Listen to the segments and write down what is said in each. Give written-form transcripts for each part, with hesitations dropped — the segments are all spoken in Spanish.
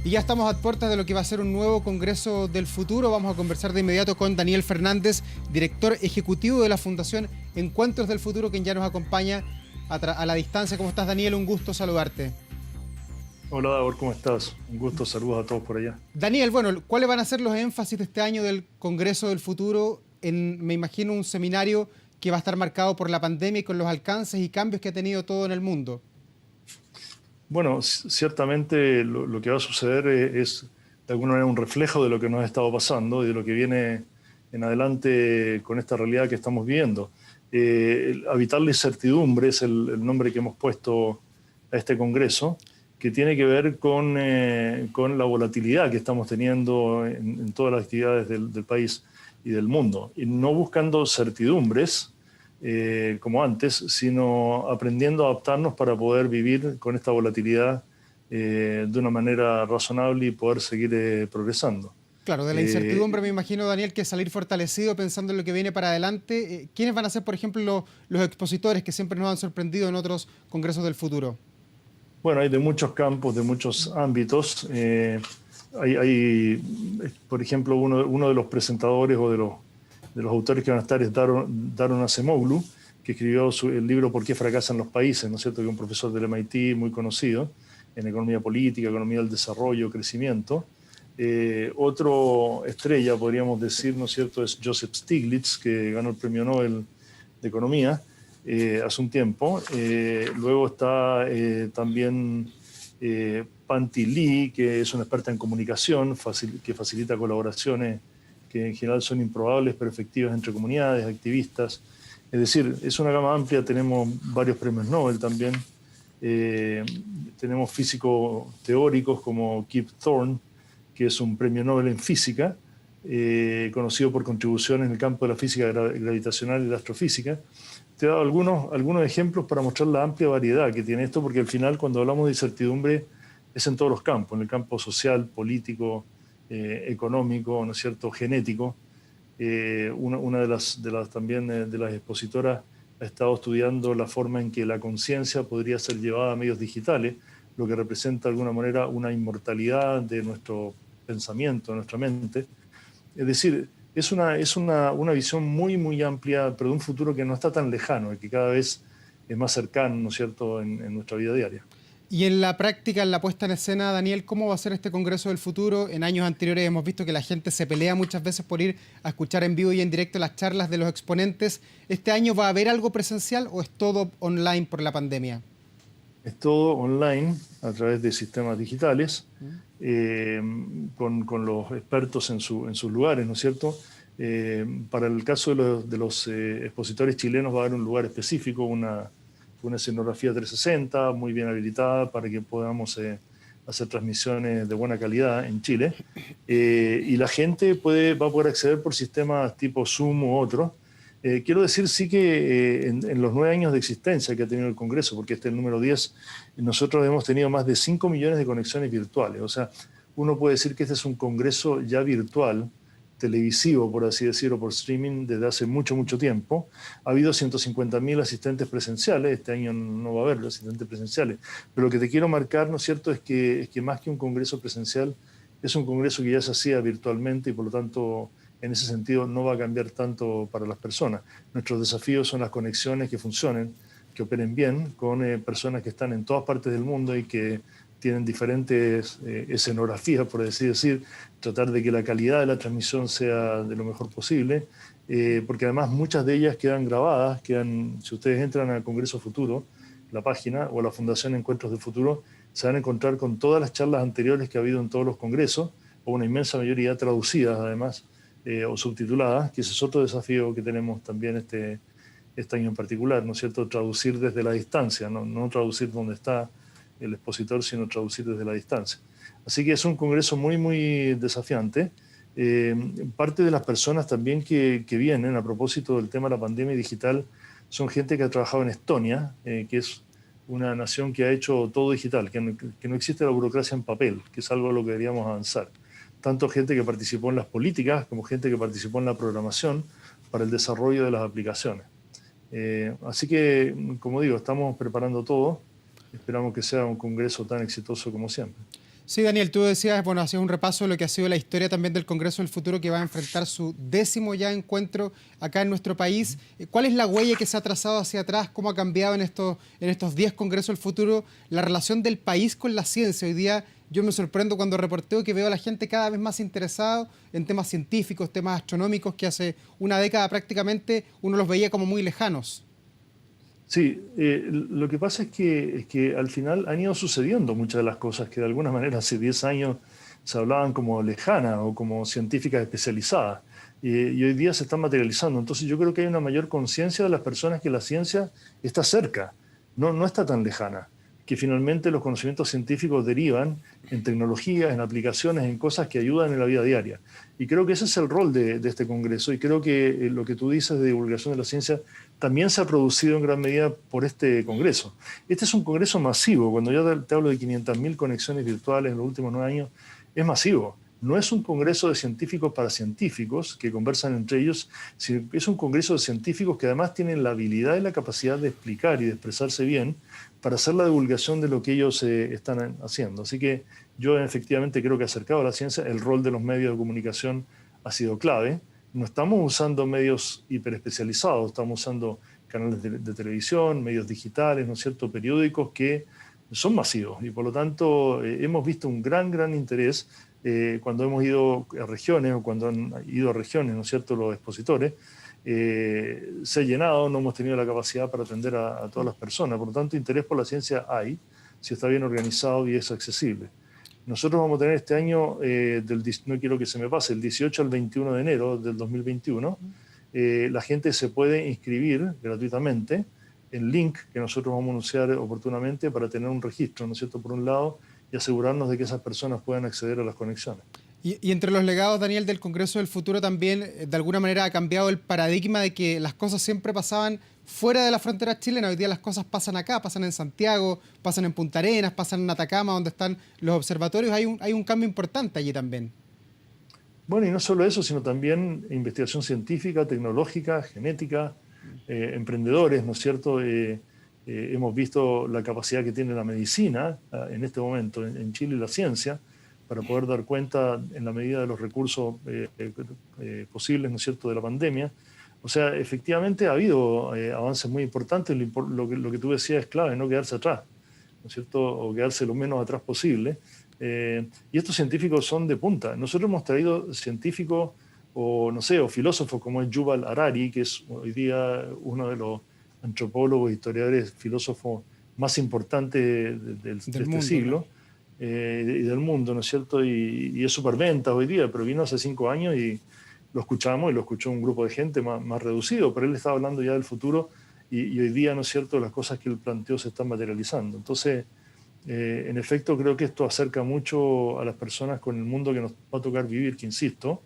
Y ya estamos a puertas de lo que va a ser un nuevo Congreso del Futuro. Vamos a conversar de inmediato con Daniel Fernández, director ejecutivo de la Fundación Encuentros del Futuro, quien ya nos acompaña a la distancia. ¿Cómo estás, Daniel? Un gusto saludarte. Hola, Davor, ¿cómo estás? Un gusto, saludos a todos por allá. Daniel, bueno, ¿cuáles van a ser los énfasis de este año del Congreso del Futuro? Me imagino, un seminario que va a estar marcado por la pandemia y con los alcances y cambios que ha tenido todo en el mundo. Bueno, ciertamente lo que va a suceder es de alguna manera un reflejo de lo que nos ha estado pasando y de lo que viene en adelante con esta realidad que estamos viviendo. Habitar la incertidumbre es el nombre que hemos puesto a este Congreso, que tiene que ver con la volatilidad que estamos teniendo en todas las actividades del país y del mundo. Y no buscando certidumbres, como antes, sino aprendiendo a adaptarnos para poder vivir con esta volatilidad de una manera razonable y poder seguir progresando. Claro, de la incertidumbre me imagino, Daniel, que salir fortalecido pensando en lo que viene para adelante. ¿Quiénes van a ser, por ejemplo, los expositores que siempre nos han sorprendido en otros congresos del futuro? Bueno, hay de muchos campos, de muchos ámbitos. Por ejemplo, uno de los presentadores o de los autores que van a estar es Daron Acemoglu, que escribió el libro ¿Por qué fracasan los países?, ¿no es cierto?, que es un profesor del MIT muy conocido en economía política, economía del desarrollo, crecimiento. Otro estrella, podríamos decir, ¿no es cierto?, es Joseph Stiglitz, que ganó el premio Nobel de Economía hace un tiempo. Luego está también Panti Lee, que es una experta en comunicación, que facilita colaboraciones que en general son improbables pero efectivas entre comunidades, activistas. Es decir, es una gama amplia, tenemos varios premios Nobel también. Tenemos físicos teóricos como Kip Thorne, que es un premio Nobel en física, conocido por contribuciones en el campo de la física gravitacional y la astrofísica. Te he dado algunos ejemplos para mostrar la amplia variedad que tiene esto, porque al final cuando hablamos de incertidumbre es en todos los campos, en el campo social, político, económico, ¿no es cierto?, genético. Una de las expositoras ha estado estudiando la forma en que la conciencia podría ser llevada a medios digitales, lo que representa de alguna manera una inmortalidad de nuestro pensamiento, de nuestra mente. Es decir, es una visión muy, muy amplia, pero de un futuro que no está tan lejano y que cada vez es más cercano, ¿no es cierto?, en nuestra vida diaria. Y en la práctica, en la puesta en escena, Daniel, ¿cómo va a ser este Congreso del Futuro? En años anteriores hemos visto que la gente se pelea muchas veces por ir a escuchar en vivo y en directo las charlas de los exponentes. ¿Este año va a haber algo presencial o es todo online por la pandemia? Es todo online a través de sistemas digitales, con los expertos en sus lugares, ¿no es cierto? Para el caso de los expositores chilenos va a haber un lugar específico, una escenografía 360 muy bien habilitada para que podamos hacer transmisiones de buena calidad en Chile. Y la gente va a poder acceder por sistemas tipo Zoom u otros. Quiero decir sí que en los 9 años de existencia que ha tenido el Congreso, porque este es el número 10, nosotros hemos tenido más de 5 millones de conexiones virtuales. O sea, uno puede decir que este es un Congreso ya virtual, televisivo, por así decirlo, por streaming desde hace mucho, mucho tiempo. Ha habido 150.000 asistentes presenciales, este año no va a haber asistentes presenciales, pero lo que te quiero marcar, ¿no es cierto?, es que más que un Congreso presencial, es un Congreso que ya se hacía virtualmente y por lo tanto en ese sentido no va a cambiar tanto para las personas. Nuestros desafíos son las conexiones que funcionen, que operen bien, con personas que están en todas partes del mundo y que tienen diferentes escenografías, por así decir, tratar de que la calidad de la transmisión sea de lo mejor posible, porque además muchas de ellas quedan grabadas, si ustedes entran al Congreso Futuro, la página, o a la Fundación Encuentros del Futuro, se van a encontrar con todas las charlas anteriores que ha habido en todos los congresos, o una inmensa mayoría traducidas además, o subtituladas, que ese es otro desafío que tenemos también este año en particular, ¿no es cierto?, traducir desde la distancia, no traducir donde está el expositor, sino traducir desde la distancia. Así que es un congreso muy, muy desafiante. Parte de las personas también que vienen, a propósito del tema de la pandemia digital, son gente que ha trabajado en Estonia, que es una nación que ha hecho todo digital, que no existe la burocracia en papel, que es algo a lo que deberíamos avanzar. Tanto gente que participó en las políticas como gente que participó en la programación para el desarrollo de las aplicaciones. Así que, como digo, estamos preparando todo. Esperamos que sea un congreso tan exitoso como siempre. Sí, Daniel, tú decías, bueno, hacías un repaso de lo que ha sido la historia también del Congreso del Futuro, que va a enfrentar su 10º ya encuentro acá en nuestro país. ¿Cuál es la huella que se ha trazado hacia atrás? ¿Cómo ha cambiado en estos 10 Congresos del Futuro la relación del país con la ciencia? Hoy día yo me sorprendo cuando reporteo que veo a la gente cada vez más interesada en temas científicos, temas astronómicos, que hace una década prácticamente uno los veía como muy lejanos. Sí, lo que pasa es que al final han ido sucediendo muchas de las cosas que de alguna manera hace 10 años se hablaban como lejanas o como científicas especializadas y hoy día se están materializando. Entonces yo creo que hay una mayor conciencia de las personas que la ciencia está cerca, no está tan lejana, que finalmente los conocimientos científicos derivan en tecnologías, en aplicaciones, en cosas que ayudan en la vida diaria. Y creo que ese es el rol de este Congreso y creo que lo que tú dices de divulgación de la ciencia también se ha producido en gran medida por este Congreso. Este es un Congreso masivo. Cuando yo te hablo de 500.000 conexiones virtuales en los últimos 9 años, es masivo. No es un Congreso de científicos para científicos que conversan entre ellos, sino que es un Congreso de científicos que además tienen la habilidad y la capacidad de explicar y de expresarse bien para hacer la divulgación de lo que ellos están haciendo. Así que yo efectivamente creo que acercado a la ciencia, el rol de los medios de comunicación ha sido clave. No estamos usando medios hiperespecializados, estamos usando canales de televisión, medios digitales, ¿no es cierto?, periódicos que son masivos y por lo tanto hemos visto un gran interés cuando hemos ido a regiones o cuando han ido a regiones, ¿no es cierto?, los expositores, se ha llenado, no hemos tenido la capacidad para atender a todas las personas, por lo tanto interés por la ciencia hay, si está bien organizado y es accesible. Nosotros vamos a tener este año, no quiero que se me pase, el 18 al 21 de enero del 2021, la gente se puede inscribir gratuitamente en link que nosotros vamos a anunciar oportunamente para tener un registro, ¿no es cierto?, por un lado, y asegurarnos de que esas personas puedan acceder a las conexiones. Y entre los legados, Daniel, del Congreso del Futuro también, de alguna manera ha cambiado el paradigma de que las cosas siempre pasaban fuera de la frontera chilena. Hoy día las cosas pasan acá, pasan en Santiago, pasan en Punta Arenas, pasan en Atacama, donde están los observatorios. Hay un cambio importante allí también. Bueno, y no solo eso, sino también investigación científica, tecnológica, genética, emprendedores, ¿no es cierto? Hemos visto la capacidad que tiene la medicina en este momento en Chile y la ciencia para poder dar cuenta en la medida de los recursos posibles, ¿no es cierto?, de la pandemia. O sea, efectivamente ha habido avances muy importantes. Lo que tú decías es clave, no quedarse atrás, ¿no es cierto?, o quedarse lo menos atrás posible. Y estos científicos son de punta. Nosotros hemos traído científicos o, no sé, o filósofos como es Yuval Harari, que es hoy día uno de los antropólogos, historiadores, filósofos más importantes de este Mundo, siglo, ¿no? y del mundo, ¿no es cierto? Y es superventa hoy día, pero vino hace 5 años y lo escuchamos y lo escuchó un grupo de gente más reducido, pero él estaba hablando ya del futuro y hoy día, ¿no es cierto?, las cosas que él planteó se están materializando. Entonces, en efecto, creo que esto acerca mucho a las personas con el mundo que nos va a tocar vivir, que insisto,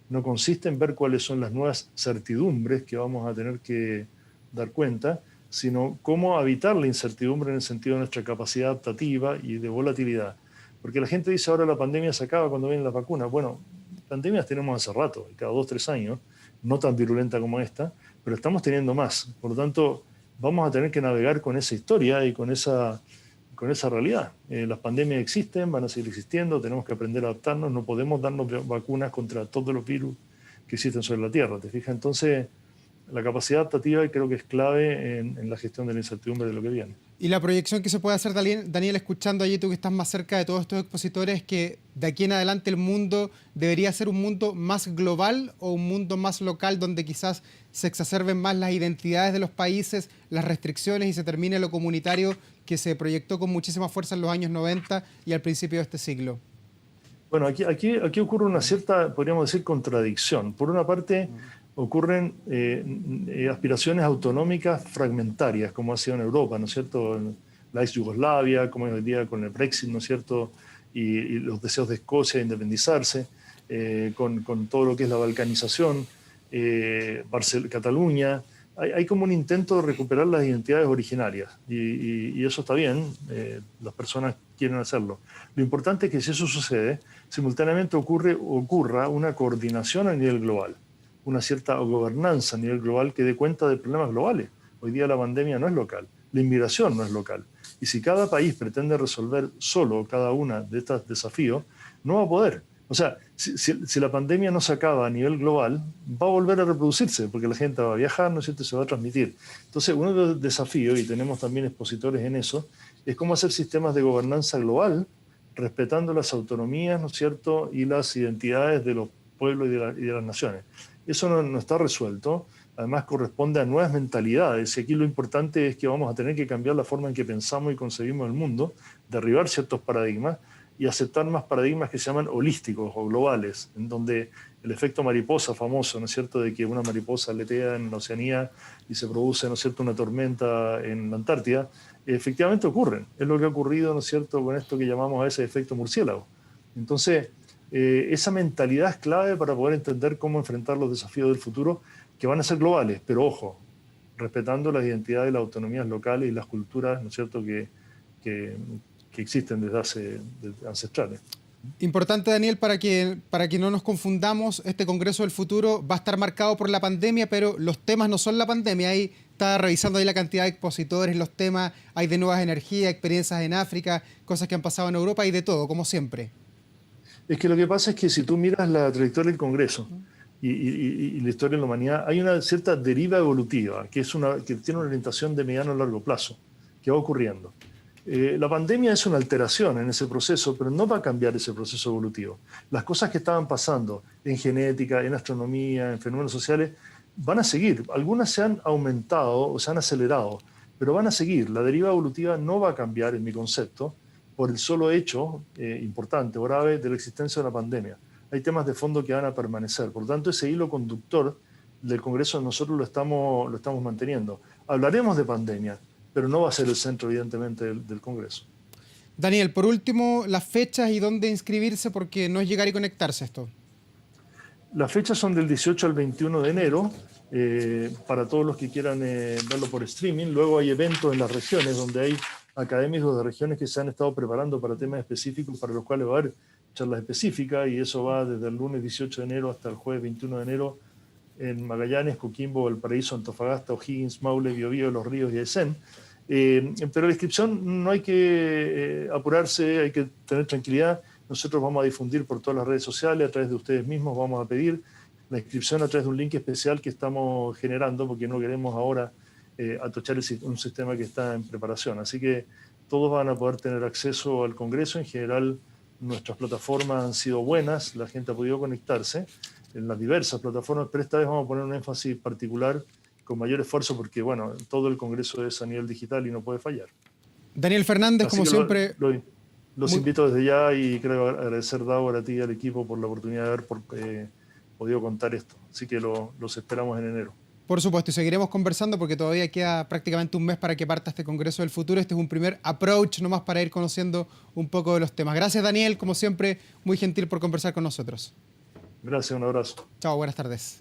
no consiste en ver cuáles son las nuevas certidumbres que vamos a tener que dar cuenta, sino cómo habitar la incertidumbre en el sentido de nuestra capacidad adaptativa y de volatilidad. Porque la gente dice ahora la pandemia se acaba cuando vienen las vacunas. Bueno, pandemias tenemos hace rato, cada 2 o 3 años, no tan virulenta como esta, pero estamos teniendo más. Por lo tanto, vamos a tener que navegar con esa historia y con esa realidad. Las pandemias existen, van a seguir existiendo, tenemos que aprender a adaptarnos, no podemos darnos vacunas contra todos los virus que existen sobre la Tierra, ¿te fijas? Entonces, la capacidad adaptativa creo que es clave en la gestión de la incertidumbre de lo que viene. Y la proyección que se puede hacer, Daniel, escuchando allí tú que estás más cerca de todos estos expositores, es que de aquí en adelante el mundo debería ser un mundo más global o un mundo más local donde quizás se exacerben más las identidades de los países, las restricciones y se termine lo comunitario que se proyectó con muchísima fuerza en los años 90 y al principio de este siglo. Bueno, aquí ocurre una cierta, podríamos decir, contradicción. Por una parte, ocurren aspiraciones autonómicas fragmentarias, como ha sido en Europa, ¿no es cierto? La ex Yugoslavia, como es hoy día con el Brexit, ¿no es cierto? Y los deseos de Escocia de independizarse, con todo lo que es la balcanización, Cataluña. Hay como un intento de recuperar las identidades originarias y eso está bien, las personas quieren hacerlo. Lo importante es que si eso sucede, simultáneamente ocurra una coordinación a nivel global, una cierta gobernanza a nivel global que dé cuenta de problemas globales. Hoy día la pandemia no es local, la inmigración no es local. Y si cada país pretende resolver solo cada uno de estos desafíos, no va a poder. O sea, si la pandemia no se acaba a nivel global, va a volver a reproducirse, porque la gente va a viajar, ¿no es cierto?, se va a transmitir. Entonces, uno de los desafíos, y tenemos también expositores en eso, es cómo hacer sistemas de gobernanza global, respetando las autonomías, ¿no es cierto?, y las identidades de los pueblos y de las naciones. Eso no está resuelto. Además, corresponde a nuevas mentalidades. Y aquí lo importante es que vamos a tener que cambiar la forma en que pensamos y concebimos el mundo, derribar ciertos paradigmas y aceptar más paradigmas que se llaman holísticos o globales, en donde el efecto mariposa famoso, ¿no es cierto?, de que una mariposa aletea en la Oceanía y se produce, ¿no es cierto?, una tormenta en la Antártida, efectivamente ocurren. Es lo que ha ocurrido, ¿no es cierto?, con esto que llamamos a veces efecto murciélago. Entonces, esa mentalidad es clave para poder entender cómo enfrentar los desafíos del futuro, que van a ser globales, pero ojo, respetando las identidades y las autonomías locales y las culturas, ¿no es cierto?, que existen desde ancestrales. Importante, Daniel, para que no nos confundamos, este Congreso del Futuro va a estar marcado por la pandemia, pero los temas no son la pandemia. Ahí está revisando ahí la cantidad de expositores, los temas, hay de nuevas energías, experiencias en África, cosas que han pasado en Europa y de todo, como siempre. Es que lo que pasa es que si tú miras la trayectoria del Congreso y la historia de la humanidad, hay una cierta deriva evolutiva que tiene una orientación de mediano a largo plazo, que va ocurriendo. La pandemia es una alteración en ese proceso, pero no va a cambiar ese proceso evolutivo. Las cosas que estaban pasando en genética, en astronomía, en fenómenos sociales, van a seguir. Algunas se han aumentado o se han acelerado, pero van a seguir. La deriva evolutiva no va a cambiar, en mi concepto, por el solo hecho importante o grave de la existencia de la pandemia. Hay temas de fondo que van a permanecer. Por lo tanto, ese hilo conductor del Congreso nosotros lo estamos manteniendo. Hablaremos de pandemia, pero no va a ser el centro, evidentemente, del Congreso. Daniel, por último, las fechas y dónde inscribirse, porque no es llegar y conectarse esto. Las fechas son del 18 al 21 de enero, para todos los que quieran verlo por streaming. Luego hay eventos en las regiones donde hay académicos de regiones que se han estado preparando para temas específicos, para los cuales va a haber charlas específicas, y eso va desde el lunes 18 de enero hasta el jueves 21 de enero en Magallanes, Coquimbo, Valparaíso, Antofagasta, O'Higgins, Maule, Biobío, Los Ríos y Aysén. Pero la inscripción no hay que apurarse, hay que tener tranquilidad. Nosotros vamos a difundir por todas las redes sociales, a través de ustedes mismos vamos a pedir la inscripción a través de un link especial que estamos generando, porque no queremos ahora atochar un sistema que está en preparación. Así que todos van a poder tener acceso al Congreso. En general, nuestras plataformas han sido buenas, la gente ha podido conectarse en las diversas plataformas, pero esta vez vamos a poner un énfasis particular con mayor esfuerzo porque, bueno, todo el Congreso es a nivel digital y no puede fallar. Daniel Fernández, Así como siempre... Los invito desde ya, y quiero agradecer, Davor, a ti y al equipo por la oportunidad de haber podido contar esto. Así que los esperamos en enero. Por supuesto, y seguiremos conversando porque todavía queda prácticamente un mes para que parta este Congreso del Futuro. Este es un primer approach nomás para ir conociendo un poco de los temas. Gracias, Daniel, como siempre, muy gentil por conversar con nosotros. Gracias, un abrazo. Chao, buenas tardes.